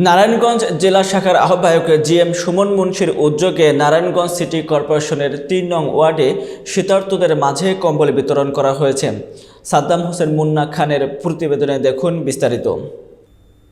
নারায়ণগঞ্জ জেলা শাখার আহ্বায়ক জিএম সুমন মুন্সির উদ্যোগে নারায়ণগঞ্জ সিটি কর্পোরেশনের ৩ নং ওয়ার্ডে শীতার্তদের মাঝে কম্বল বিতরণ করা হয়েছে। সাদ্দাম হোসেন মুন্না খানের প্রতিবেদনে দেখুন বিস্তারিত।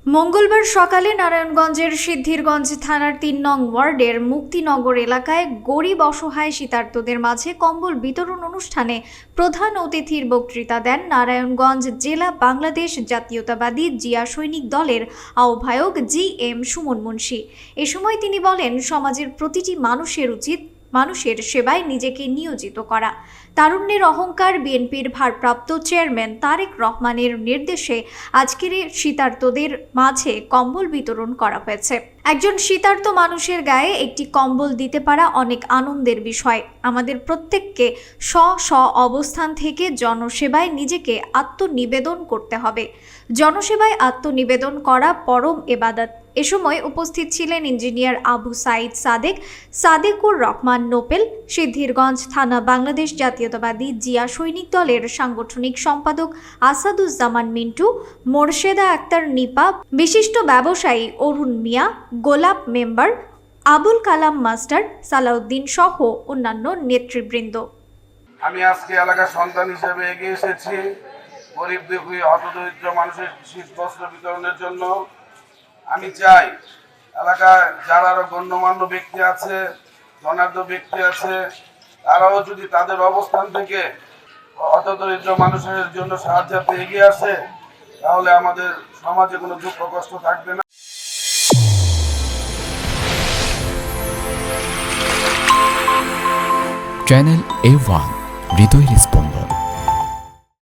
মঙ্গলবার সকালে নারায়ণগঞ্জের সিদ্ধিরগঞ্জ থানার ৩ নং ওয়ার্ডের মুক্তিনগর এলাকায় গরিব অসহায় শীতার্তদের মাঝে কম্বল বিতরণ অনুষ্ঠানে প্রধান অতিথির বক্তৃতা দেন নারায়ণগঞ্জ জেলা বাংলাদেশ জাতীয়তাবাদী জিয়া সৈনিক দলের আহ্বায়ক জিএম সুমন মুন্সি। এ সময় তিনি বলেন, সমাজের প্রতিটি মানুষের উচিত মানুষের সেবায় নিজেকে নিয়োজিত করা। তারুণ্যের অহংকার বিএনপির ভারপ্রাপ্ত চেয়ারম্যান তারেক রহমানের নির্দেশে আজকের শীতার্তদের মাঝে কম্বল বিতরণ করা হয়েছে। একজন শীতার্ত মানুষের গায়ে একটি কম্বল দিতে পারা অনেক আনন্দের বিষয়। আমাদের প্রত্যেককে স্ব অবস্থান থেকে জনসেবায় নিজেকে আত্মনিবেদন করতে হবে। জনসেবায় আত্মনিবেদন করা পরম ইবাদত। এ সময় উপস্থিত ছিলেন ইঞ্জিনিয়ার আবু সাইদ সাদেকুর রহমান নোপেল, সিদ্ধিরগঞ্জ থানা বাংলাদেশ জাতীয়তাবাদী জিয়া সৈনিক দলের সাংগঠনিক সম্পাদক আসাদুজ্জামান মিন্টু, মোর্শেদা আক্তার নিপা, বিশিষ্ট ব্যবসায়ী অরুণ মিয়া, গোলাপ মেম্বার, আবুল কালাম মাস্টার, সালাউদ্দিন সহ অন্যান্য নেতৃবৃন্দ। আমি আজকে এলাকার সন্তান হিসেবে এগিয়ে এসেছি গরিব দুঃখী হতদরিদ্র মানুষের শীত বস্ত্র বিতরণের জন্য। আমি চাই এলাকায় যারা আরো গণ্যমান্য ব্যক্তি আছে, ধনাঢ্য ব্যক্তি আছে, তারাও যদি তাদের অবস্থান থেকে হতদরিদ্র মানুষের জন্য সাহায্যার্থে এগিয়ে আসে, তাহলে আমাদের সমাজে কোনো দুঃখ কষ্ট থাকবে না। চ্যানেল A1 হৃদয় স্পন্দন।